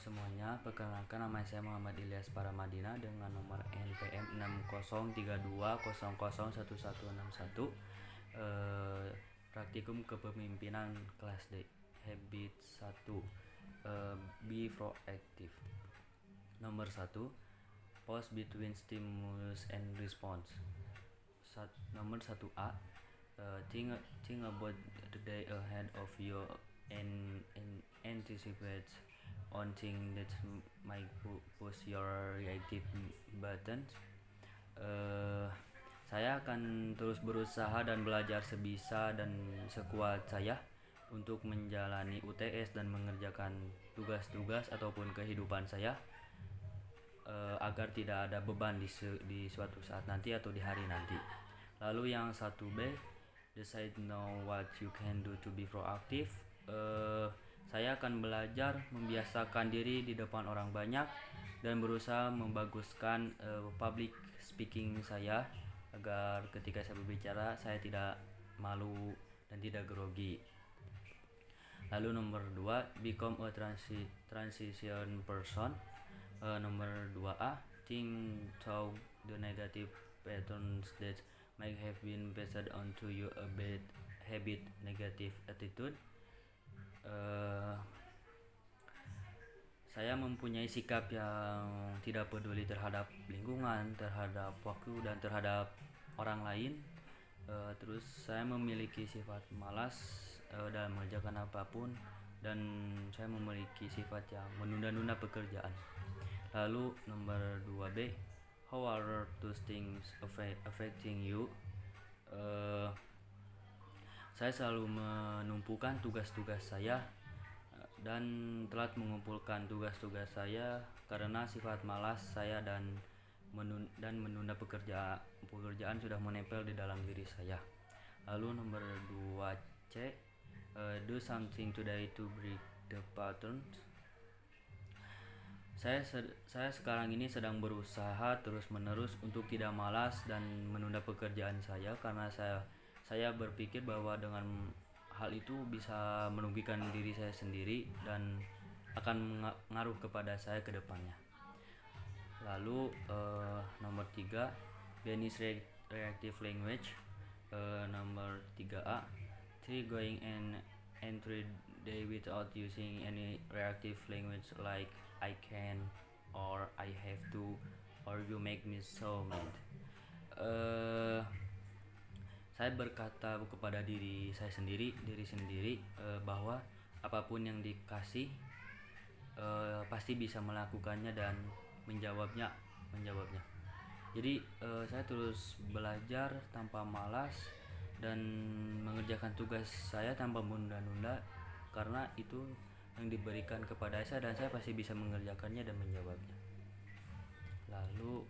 semuanya, perkenalkan nama saya Muhammad Ilyas Paramadina dengan nomor NPM 6032001161. Praktikum Kepemimpinan kelas D. Habit 1. Be proactive. Nomor 1. Pause between stimulus and response. Nomor 1A. Think about the day ahead of you and anticipate on things that might push your reactive buttons. Saya akan terus berusaha dan belajar sebisa dan sekuat saya untuk menjalani UTS dan mengerjakan tugas-tugas ataupun kehidupan saya agar tidak ada beban di suatu saat nanti atau di hari nanti. Lalu yang 1B, decide know what you can do to be proactive. Saya akan belajar membiasakan diri di depan orang banyak dan berusaha membaguskan public speaking saya agar ketika saya berbicara saya tidak malu dan tidak grogi. Lalu nomor 2, become a transition person. Nomor 2A, think through the negative patterns that might have been passed on to you, a bad habit, negative attitude. Saya mempunyai sikap yang tidak peduli terhadap lingkungan, terhadap waktu, dan terhadap orang lain. Terus saya memiliki sifat malas dalam mengerjakan apapun, dan saya memiliki sifat yang menunda-nunda pekerjaan. Lalu nomor 2B, how are those things affecting you? Saya selalu menumpukan tugas-tugas saya dan telat mengumpulkan tugas-tugas saya karena sifat malas saya dan menunda pekerjaan sudah menempel di dalam diri saya. Lalu nomor 2C, do something today to break the pattern. Saya sekarang ini sedang berusaha terus-menerus untuk tidak malas dan menunda pekerjaan saya karena saya berpikir bahwa dengan hal itu bisa merugikan diri saya sendiri dan akan mengaruh kepada saya ke depannya. Lalu nomor 3, banish reactive language. Nomor 3A, try going an entry day without using any reactive language like I can, or I have to, or you make me so mad. Saya berkata kepada diri sendiri bahwa apapun yang dikasih pasti bisa melakukannya dan menjawabnya. Jadi saya terus belajar tanpa malas dan mengerjakan tugas saya tanpa menunda-nunda karena itu yang diberikan kepada saya dan saya pasti bisa mengerjakannya dan menjawabnya. Lalu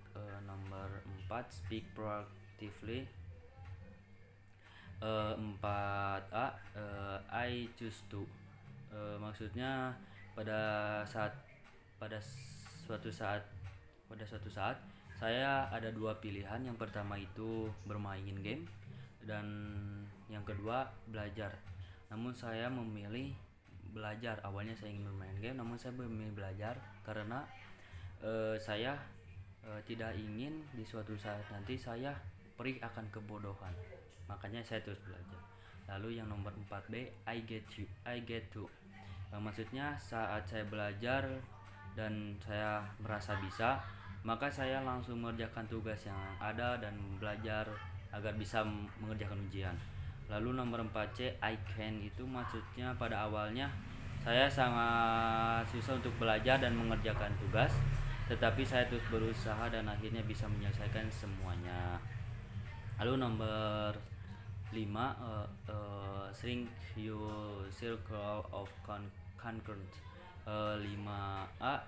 nomor 4, speak proactively. 4A, I choose to. Maksudnya pada suatu saat saya ada dua pilihan. Yang pertama itu bermain game dan yang kedua belajar. Namun saya memilih belajar. Awalnya saya ingin bermain game, namun saya memilih belajar karena saya tidak ingin di suatu saat nanti saya perih akan kebodohan. Makanya saya terus belajar. Lalu yang nomor 4B, I get to. Maksudnya saat saya belajar dan saya merasa bisa, maka saya langsung mengerjakan tugas yang ada dan belajar agar bisa mengerjakan ujian. Lalu nomor 4C, I can, itu maksudnya pada awalnya saya sangat susah untuk belajar dan mengerjakan tugas, tetapi saya terus berusaha dan akhirnya bisa menyelesaikan semuanya. Lalu nomor 5, shrink your circle of concurrent. 5A,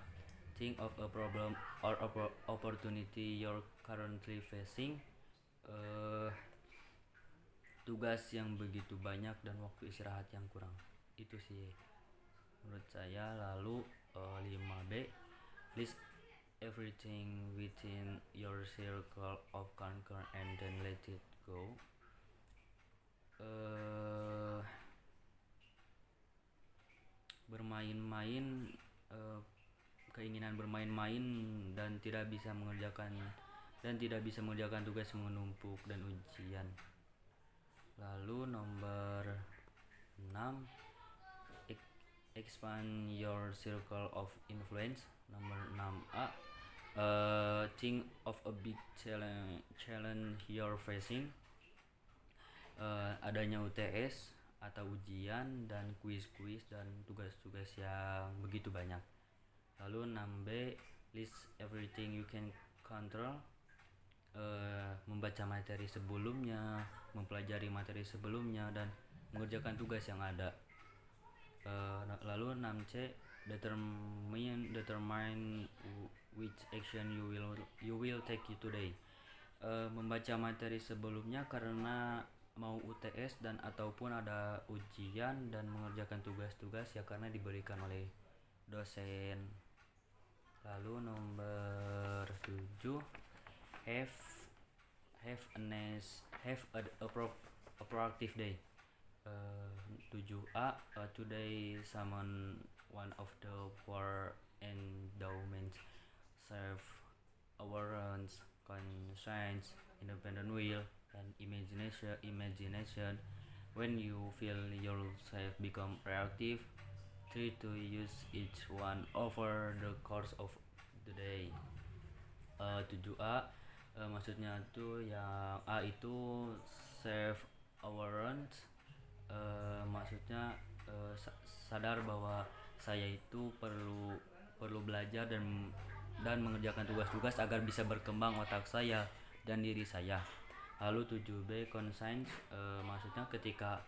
think of a problem or opportunity you're currently facing. Tugas yang begitu banyak dan waktu istirahat yang kurang, itu sih menurut saya. Lalu 5B, list everything within your circle of concern and then let it go. Bermain-main keinginan bermain-main dan tidak bisa mengerjakan tugas menumpuk dan ujian. Lalu nomor 6, expand your circle of influence. Nomor 6A, think of a big challenge you're facing. Adanya UTS atau ujian dan kuis-kuis dan tugas-tugas yang begitu banyak. Lalu 6B, list everything you can control. Membaca materi sebelumnya, mempelajari materi sebelumnya, dan mengerjakan tugas yang ada. Lalu 6C, determine which action you will take today. Membaca materi sebelumnya karena mau UTS dan ataupun ada ujian, dan mengerjakan tugas-tugas ya karena diberikan oleh dosen. Lalu nomor 7, have a productive day. 7A, today summon one of the four endowments: serve, awareness, conscience, independent will, and imagination. When you feel yourself become reactive, try to use each one over the course of the day. 7A, maksudnya tuh yang A itu self awareness, maksudnya sadar bahwa saya itu perlu belajar dan mengerjakan tugas-tugas agar bisa berkembang otak saya dan diri saya. Lalu 7B, conscience, maksudnya ketika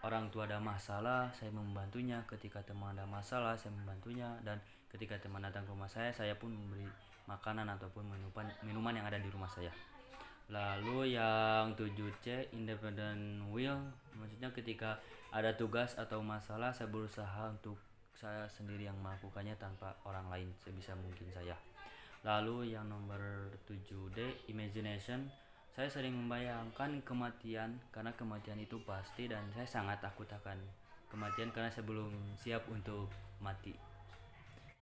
orang tua ada masalah, saya membantunya. Ketika teman ada masalah, saya membantunya. Dan ketika teman datang ke rumah saya pun memberi makanan ataupun minuman yang ada di rumah saya. Lalu yang 7C, independent will, maksudnya ketika ada tugas atau masalah, saya berusaha untuk saya sendiri yang melakukannya tanpa orang lain sebisa mungkin saya. Lalu yang nomor 7D, imagination, saya sering membayangkan kematian karena kematian itu pasti, dan saya sangat takut akan kematian karena saya belum siap untuk mati.